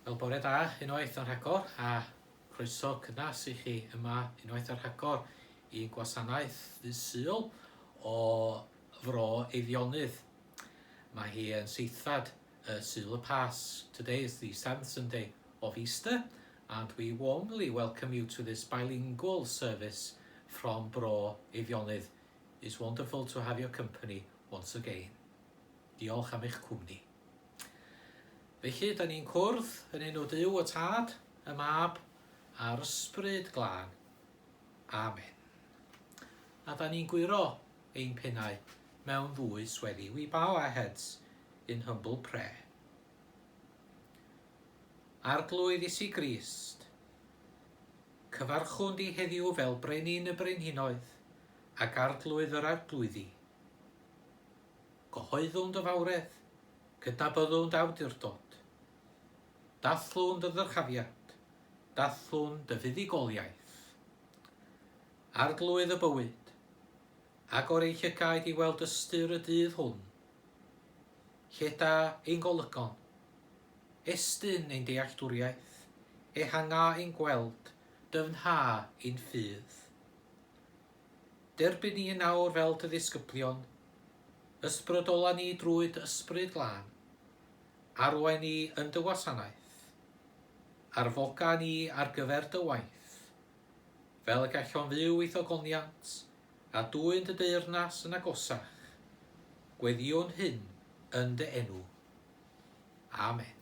Wel, bore da, unwaith yn rhagor, a croeso cynnas i chi yma unwaith yn rhagor i'n gwasanaeth ddydd Sul o Fro Eifionydd. Mae hi yn seithfad Sul y Pas. Today is the 7th Sunday of Easter, and we warmly welcome you to this bilingual service from Bro Eifionydd. It's wonderful to have your company once again. Diolch am eich cwmni. Felly, da ni'n cwrdd yn enw Duw y Tad, y Mab, a'r Ysbryd Glân. Amen. A da ni'n gwiro ein pennau mewn ddwy sweddi. We bow our heads in humble prayer. Arglwydd Iesu Grist, cyfarchwn di heddiw fel brenin y brenhinoedd ac arglwydd yr arglwyddi. Gyhoeddwn dy fawredd, cydnabyddwn dy awdurdod. Dathlwn dy ddyrchafiad, dathlwn dy fuddigoliaeth. Arglwydd y bywyd, ag o'r ei llygaid i weld ystyr y dydd hwn. Lleda ein golygon, estyn ein dealltwriaeth, ehanga ein gweld, dyfnha ein ffydd. Derbyn ni nawr fel dy ddisgyblion, ysbrydola ni drwy'r Ysbryd Glân, arwain ni yn dy wasanaeth, arfoga ni ar gyfer dy waith, fel y gallwn fyw ei ddogoniant, a dwy'n dy deyrnas yn agosach, gweddiwn hyn yn dy enw. Amen.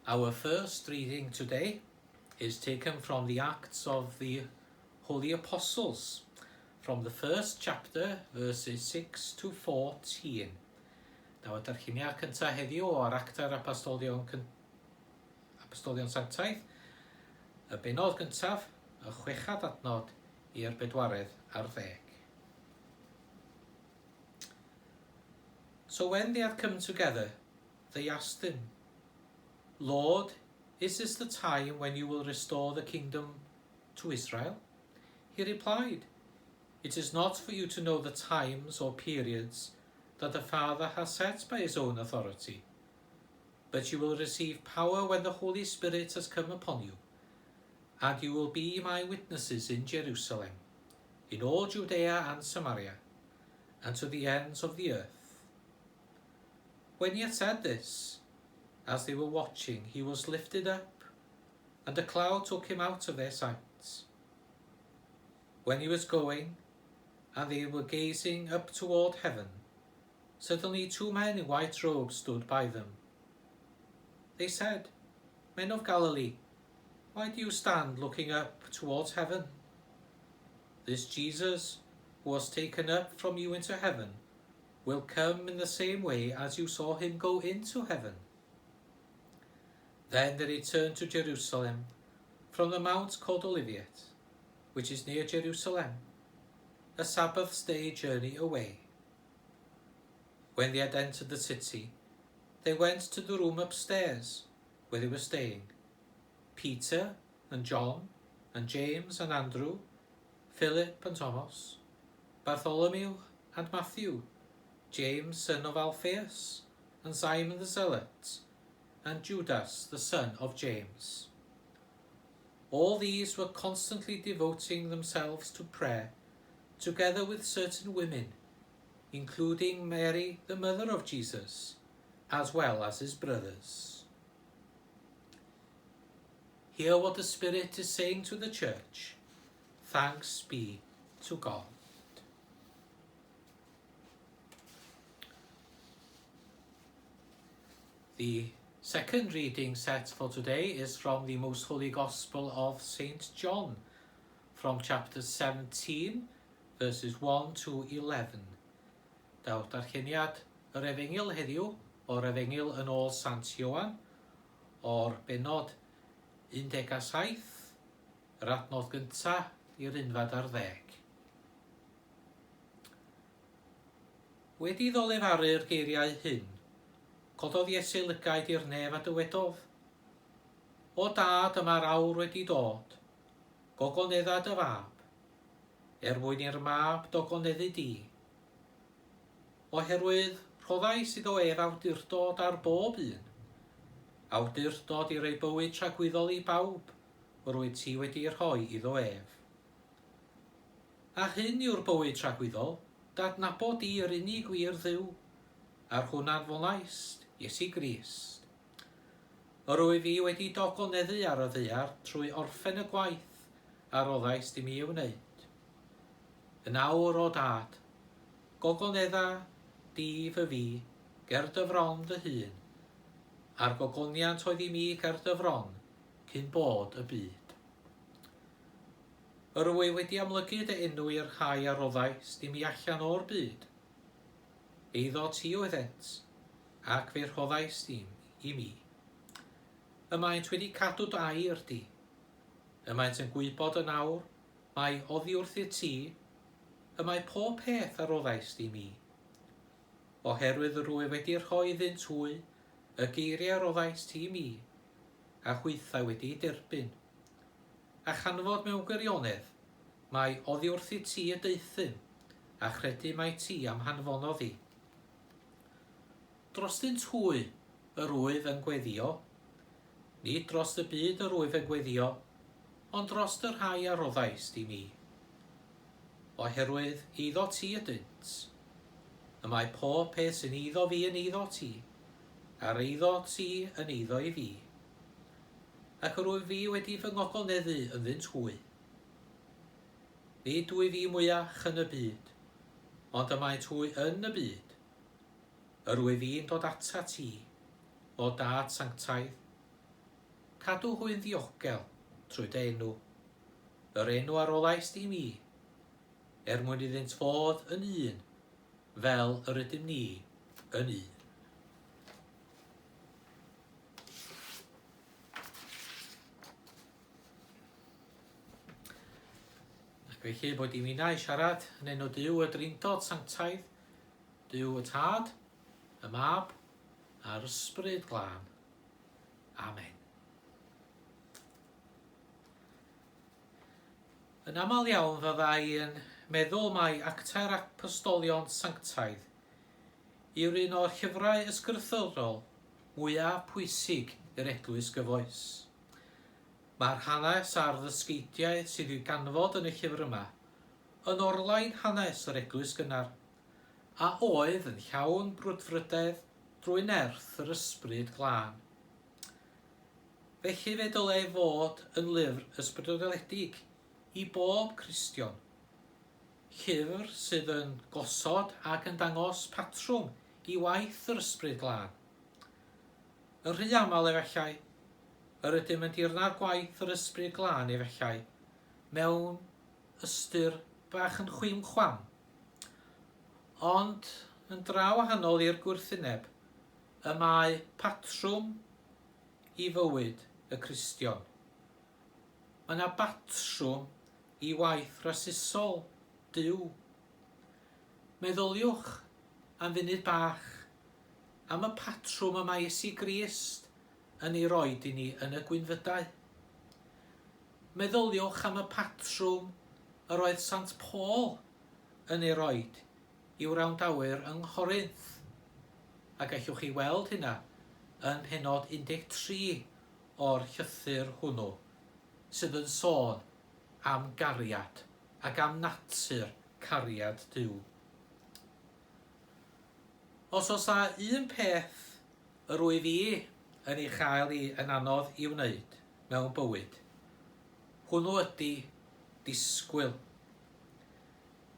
Our first reading today is taken from the Acts of the Holy Apostles, from the first chapter, verses 6 to 14. Nawr, darlluniau cyntaf heddiw o'r Acta'r Apostolion Sanctaidd, y benod gyntaf, y 6 adnod i'r 40. So when they had come together, they asked him, Lord, is this the time when you will restore the kingdom to Israel? He replied, It is not for you to know the times or periods that the Father has set by his own authority, but you will receive power when the Holy Spirit has come upon you, and you will be my witnesses in Jerusalem, in all Judea and Samaria, and to the ends of the earth. When he had said this, as they were watching, he was lifted up, and a cloud took him out of their sight. When he was going, and they were gazing up toward heaven, suddenly 2 men in white robes stood by them. They said, Men of Galilee, why do you stand looking up towards heaven? This Jesus, who was taken up from you into heaven, will come in the same way as you saw him go into heaven. Then they returned to Jerusalem from the mount called Olivet, which is near Jerusalem, a Sabbath's day journey away. When they had entered the city, they went to the room upstairs where they were staying. Peter and John and James and Andrew, Philip and Thomas, Bartholomew and Matthew, James son of Alphaeus, and Simon the Zealot, and Judas the son of James. All these were constantly devoting themselves to prayer, together with certain women, including Mary, the mother of Jesus, as well as his brothers. Hear what the Spirit is saying to the church. Thanks be to God. The second reading set for today is from the Most Holy Gospel of St. John, from chapter 17, verses 1 to 11. Daw'r darlleniad yr Efengyl heddiw o'r Efengyl yn ôl Sant Ioan, o'r benod 17, yr adnod gyntaf i'r 11. Wedi ddolefaru'r geiriau hyn, cododd Iesu lygaid i'r nef a dywedodd, O dad, yma'r awr wedi dod, gogonedda dy fab, mwyn i'r mab dogoneddu di. Oherwydd rhoddai sydd o ef awdurdod ar bob un, awdurdod i roi bywyd tragwyddol i bawb, rwyt ti wedi rhoi iddo ef. A hyn yw'r bywyd tragwyddol, dadnabod i yr unig wir Dduw, a'r hwn anfonaist, Iesu Grist. Rwy fi wedi dogoneddu ar y ddaear trwy orffen y gwaith a roddais dim i wneud. Yn awr o dad, gogonedda di fy fi ger dy fron dy hun, a'r gogoniant oedd i mi ger dy fron cyn bod y byd. Rwy wedi amlygu dy enw i'r rhai a roddais dim i allan o'r byd. Eiddo ti oeddent, ac fe rhoddais dim i mi. Ymaent wedi cadw dy air di. Ymaent yn gwybod yn awr, mae oddi wrth i'r ti, y mae pob peth a roddais di mi. Oherwydd rwy wedi rhoi iddynt hwy, y geiriau roddais ti mi, a chwythau wedi derbyn. A chanfod mewn gwirionedd, mae oddi wrth i ti y deithyn, a chredu mae ti am hanfono ddi. Dros dynt hwy, yr wyf yn gweddio, nid dros y byd yr wyf yn gweddio, ond dros y rhai a roddais di mi. Oherwydd iddo ti ydynt, y mae pob peth sy'n iddo fi yn iddo ti, a'r iddo ti yn iddo i fi. Ac yr wyf fi wedi fy ngogoneddu yn ddynt hwy. Nid dwi fi mwyach yn y byd, ond y mae twy yn y byd. Yr wyf fi'n dod ata ti, o dad sanctaidd. Cadw hwy'n ddiogel trwy dy enw, yr enw ar olais di mi, mwyn iddynt fod yn un, fel yr ydym ni yn un. Ac felly bod i minnau siarad yn enw Duw y Drindod Sanctaidd, Duw y Tad, y Mab, a'r Ysbryd Glân. Amen. Yn aml iawn fyddai yn meddwl mai Actau'r Apostolion Sanctaidd yw'r un o'r llyfrau ysgrythurol mwyaf pwysig i'r Eglwys gyfoes. Mae'r hanes a'r ddysgeidiau sydd i'w ganfod yn y llyfr yma yn orlaen hanes yr Eglwys gynnar, a oedd yn llawn brwdfrydedd drwy nerth yr Ysbryd Glân. Felly fe dylai fod yn lyfr ysbrydoledig i bob Cristion. Llyfr sydd yn gosod ac yn dangos patrwm i waith yr Ysbryd Glân. Yn rhy aml efallai, yr ydym yn dirna'r gwaith yr Ysbryd Glân efallai mewn ystyr bach yn chwim-chwam. Ond yn draw wahanol i'r gwrthyneb, y mae patrwm i fywyd y Cristion. Mae yna batrwm i waith rasysol Duw. Meddyliwch am funud bach am y patrwm yma Iesu Grist yn ei roed i ni yn y gwynfydau. Meddyliwch am y patrwm yr oedd Sant Paul yn ei roed i wrandawyr yng Nghorinth. A gallwch chi weld hynna yn pennod 13 o'r llythyr hwnnw, sydd yn sôn am gariad ac am natur cariad Duw. Os oes un peth yr wyf fi yn ei chael i yn anodd i wneud mewn bywyd, hwnnw ydy disgwyl.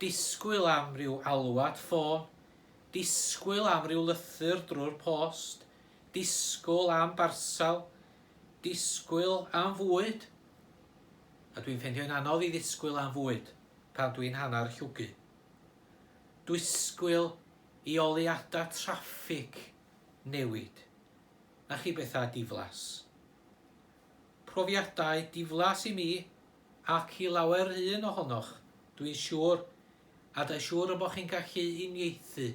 Disgwyl am ryw alwad ffôn, disgwyl am ryw lythyr drwy'r post, disgwyl am barsal, disgwyl am fwyd. A dwi'n ffeindio'n anodd i ddisgwyl am fwyd pan dwi'n hannar llwgu. Disgwyl i oliadau traffig newid, na chi bethau diflas. Profiadau diflas i mi ac i lawer un ohonoch, dwi'n siŵr, a dwi'n siŵr y bod chi'n gallu uniaethu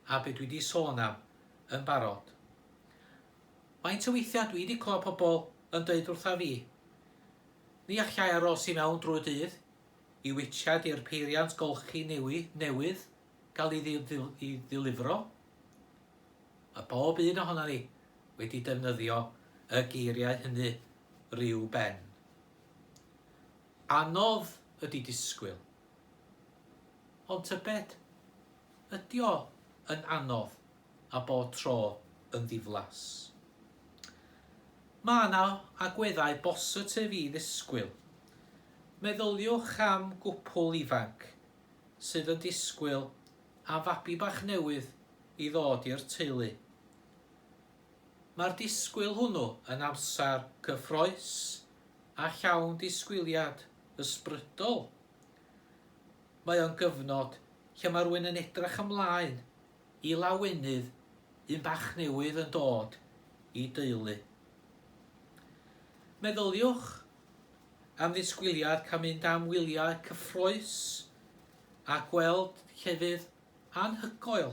a be dwi wedi sôn am yn barod. Faint o weithiau dwi wedi clywed pobl yn dweud wrtha fi, ni allai aros i mewn drwy dydd, i wytsiad i'r peiriant golchi newydd gael ei ddilifro. A bob un ohono ni wedi defnyddio y geiriau hynny rhyw ben. Anodd ydy disgwyl. Ond tybed, ydy o yn anodd a bod tro yn ddiflas. Mae yna agweddau bositif i ddisgwyl. Meddyliwch am gwpl ifanc sydd yn disgwyl a fabi bach newydd i ddod i'r teulu. Mae'r disgwyl hwnnw yn amser cyffroes a llawn disgwyliad ysbrydol. Mae o'n gyfnod lle mae rhywun yn edrych ymlaen i lawenydd un bach newydd yn dod i deulu. Meddyliwch am ddisgwyliad cael mynd am wyliau cyffroes a gweld llefydd anhygoel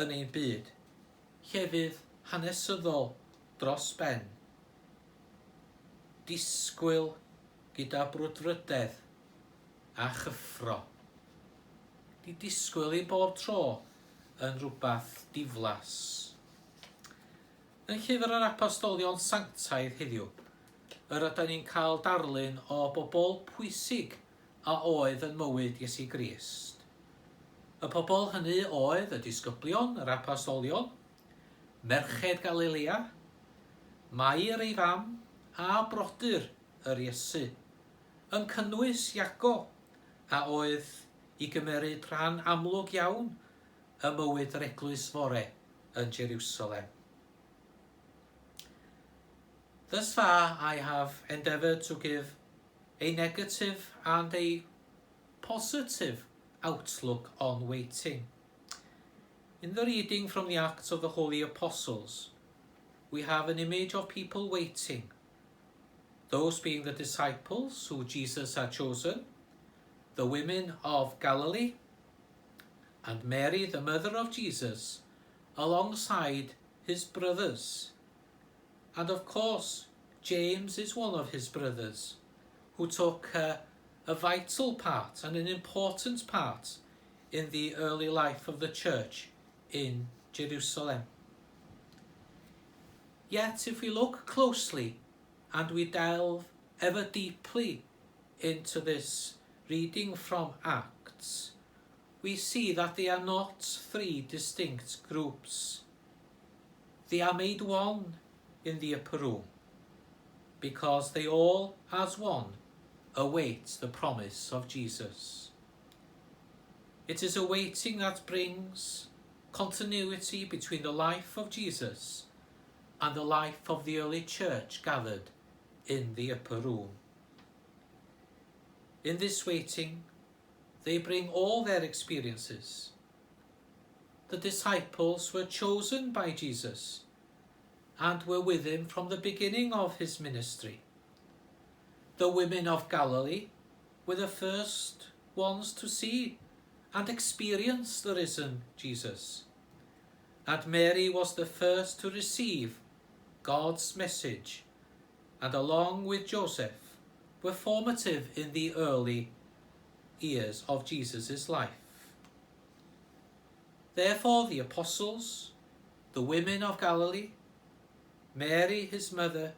yn ein byd, llefydd hanesyddol dros ben. Disgwyl gyda brwdfrydedd a chyffro. Di disgwyl i bob tro yn rhywbeth diflas. Yn llyfr yr Apostolion Sanctaidd heddiw, yr ydym ni'n cael darlun o bobl pwysig a oedd yn mywyd Iesu Grist. Y pobl hynny oedd y disgyblion, yr apostolion, merched Galilea, Mair ei fam a brodyr yr Iesu, yn cynnwys Iago a oedd i gymeryd rhan amlwg iawn y mywyd yr eglwys fore yn Jerusalem. Thus far, I have endeavoured to give a negative and a positive outlook on waiting. In the reading from the Acts of the Holy Apostles, we have an image of people waiting, those being the disciples who Jesus had chosen, the women of Galilee, and Mary, the mother of Jesus, alongside his brothers. And of course, James is one of his brothers, who took a vital part and an important part in the early life of the church in Jerusalem. Yet, if we look closely and we delve ever deeply into this reading from Acts, we see that they are not three distinct groups. They are made one in the upper room, because they all, as one, await the promise of Jesus. It is a waiting that brings continuity between the life of Jesus and the life of the early church gathered in the upper room. In this waiting, they bring all their experiences. The disciples were chosen by Jesus and were with him from the beginning of his ministry. The women of Galilee were the first ones to see and experience the risen Jesus. And Mary was the first to receive God's message, and along with Joseph were formative in the early years of Jesus' life. Therefore the apostles, the women of Galilee, Mary his mother,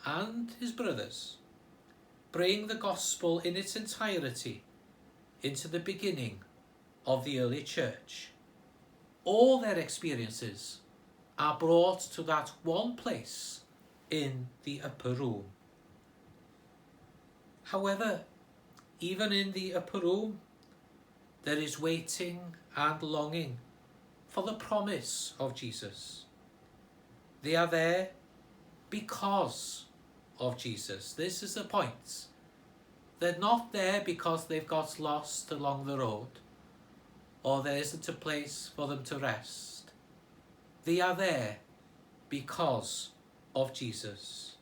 and his brothers bring the gospel in its entirety into the beginning of the early church. All their experiences are brought to that one place in the upper room. However, even in the upper room, there is waiting and longing for the promise of Jesus. They are there because of Jesus. This is the point. They're not there because they've got lost along the road or there isn't a place for them to rest. They are there because of Jesus.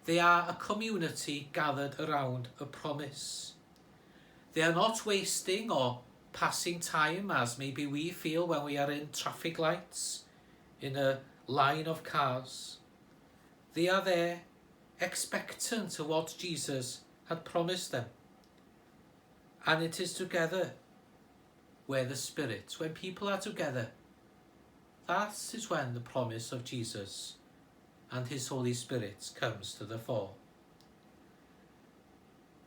They are a community gathered around a promise. They are not wasting or passing time as maybe we feel when we are in traffic lights, in a line of cars. They are there expectant of what Jesus had promised them. And it is together where the Spirit, when people are together, that is when the promise of Jesus and his Holy Spirit comes to the fore.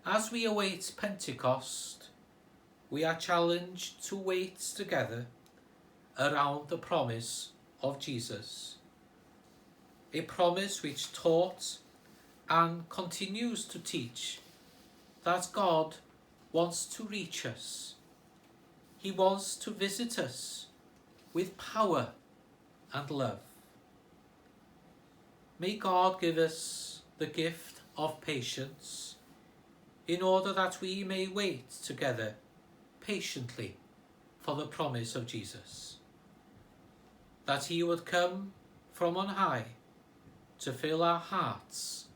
As we await Pentecost, we are challenged to wait together around the promise of Jesus, a promise which taught and continues to teach that God wants to reach us. He wants to visit us with power and love. May God give us the gift of patience in order that we may wait together patiently for the promise of Jesus, that he would come from on high to fill our hearts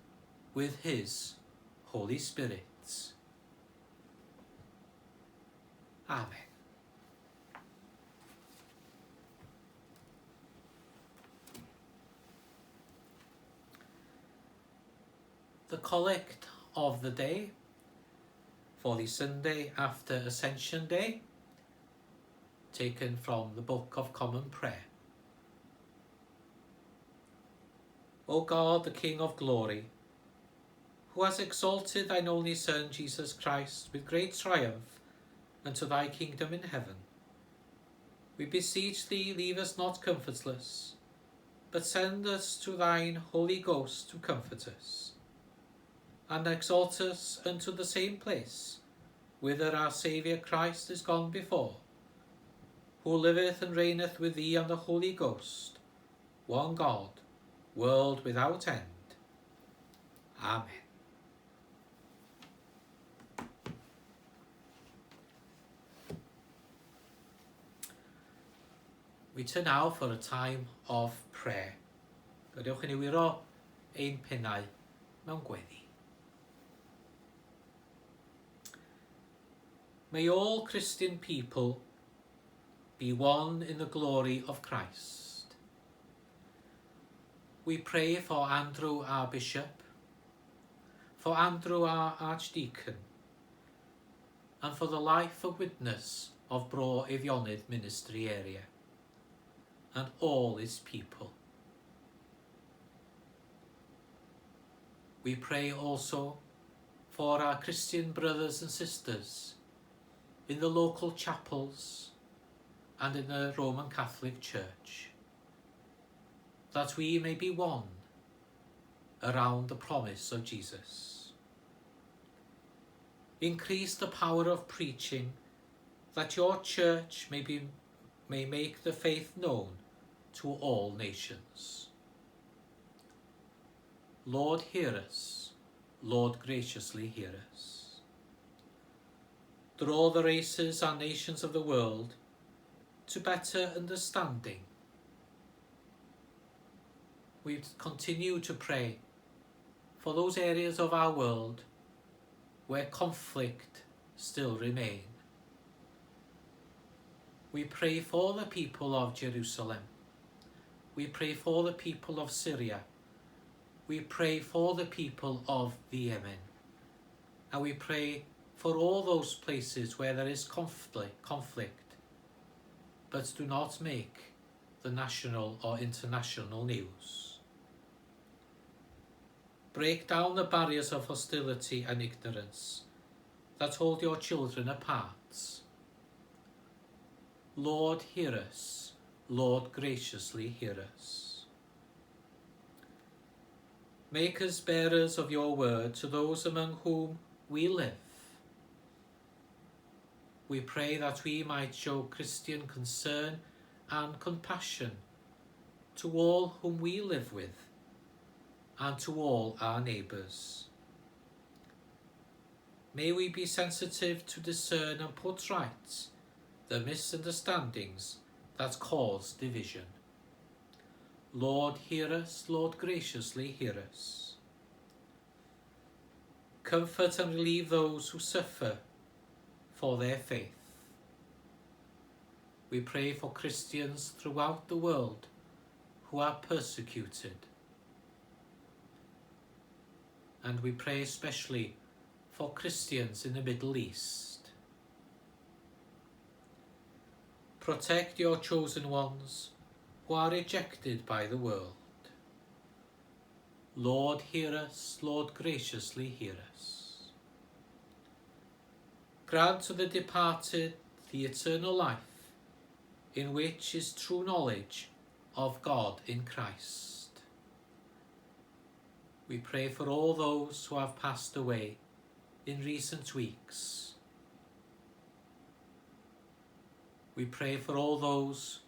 with his Holy Spirit. Amen. The collect of the day for the Sunday after Ascension Day, taken from the Book of Common Prayer. O God, the King of glory, who has exalted thine only Son, Jesus Christ, with great triumph unto thy kingdom in heaven, we beseech thee, leave us not comfortless, but send us to thine Holy Ghost to comfort us, and exalt us unto the same place whither our Saviour Christ is gone before, who liveth and reigneth with thee and the Holy Ghost, one God, world without end. Amen. We turn now for a time of prayer. Gadewch i ni wiro ein pennau mewn gweddi. May all Christian people be one in the glory of Christ. We pray for Andrew our Bishop, for Andrew our Archdeacon, and for the life of witness of Bro Efionydd Ministry Area, and all its people. We pray also for our Christian brothers and sisters in the local chapels and in the Roman Catholic Church, that we may be one around the promise of Jesus. Increase the power of preaching, that your church may make the faith known to all nations. Lord, hear us. Lord, graciously hear us. Draw the races and nations of the world to better understanding. We continue to pray for those areas of our world where conflict still remain. We pray for the people of Jerusalem. We pray for the people of Syria. We pray for the people of the Yemen. And we pray for all those places where there is conflict, but do not make the national or international news. Break down the barriers of hostility and ignorance that hold your children apart. Lord, hear us. Lord, graciously hear us. Make us bearers of your word to those among whom we live. We pray that we might show Christian concern and compassion to all whom we live with and to all our neighbours. May we be sensitive to discern and put right the misunderstandings that cause division. Lord, hear us. Lord, graciously hear us. Comfort and relieve those who suffer for their faith. We pray for Christians throughout the world who are persecuted. And we pray especially for Christians in the Middle East. Protect your chosen ones who are rejected by the world. Lord, hear us. Lord, graciously hear us. Grant to the departed the eternal life, in which is true knowledge of God in Christ. We pray for all those who have passed away in recent weeks. We pray for all those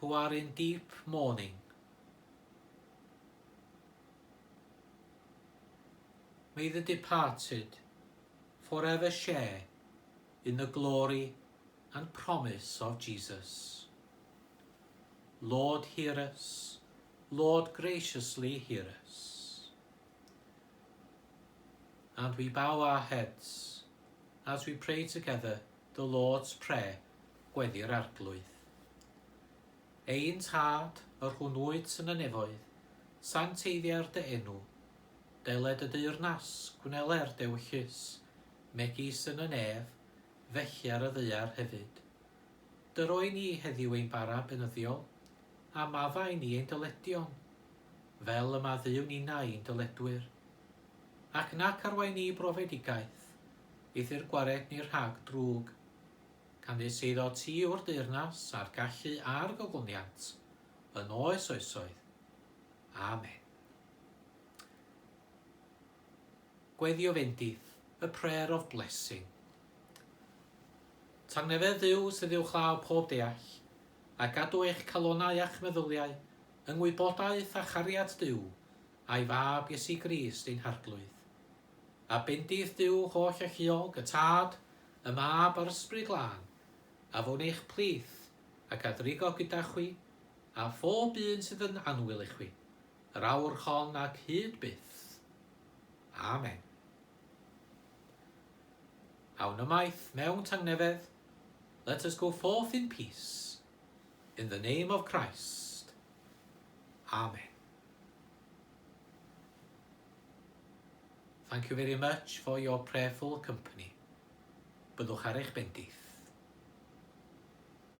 who are in deep mourning. May the departed forever share in the glory and promise of Jesus. Lord, hear us. Lord, graciously hear us. And we bow our heads as we pray together the Lord's Prayer, Gweddi'r Arglwydd. Ein tad, yr hwnnwyd sy'n y nefoedd, sant eiddiar dy enw, deled y deyrnas, gwneler dewyllus, megis yn y nef, felliar y ddeiar hefyd. Dyroi ni heddiw ein bara benyddiol, a maddau ni ein dyledion, fel y maddiw ni'na ein dyledwyr. Ac nac arwain ni brofedigaeth, iddi'r gwared ni'r rhag drwg, canys eiddo ti o'r deyrnas a'r gallu a'r gogoniant, yn oes oesoedd. Amen. Gweddio fendith, a prayer of blessing. Tangnefedd Dduw sydd i'w chlaw pob deall, a gadw eich calonau a'ch meddyliau, yng ngwybodaeth a chariad Dduw, a'i fab Iesu Grist ein harglwydd. A bendith Dduw holl a lliog, y tad, y mab a'r ysbryd glân, a fwn eich plith, ac a drigo gyda chwi, a phob un sydd yn anwyl i chwi, yr awr hon ac hyd byth. Amen. Awn ymaith mewn tangnefedd, let us go forth in peace, in the name of Christ. Amen. Thank you very much for your prayerful company. Byddwch ar eich bendith.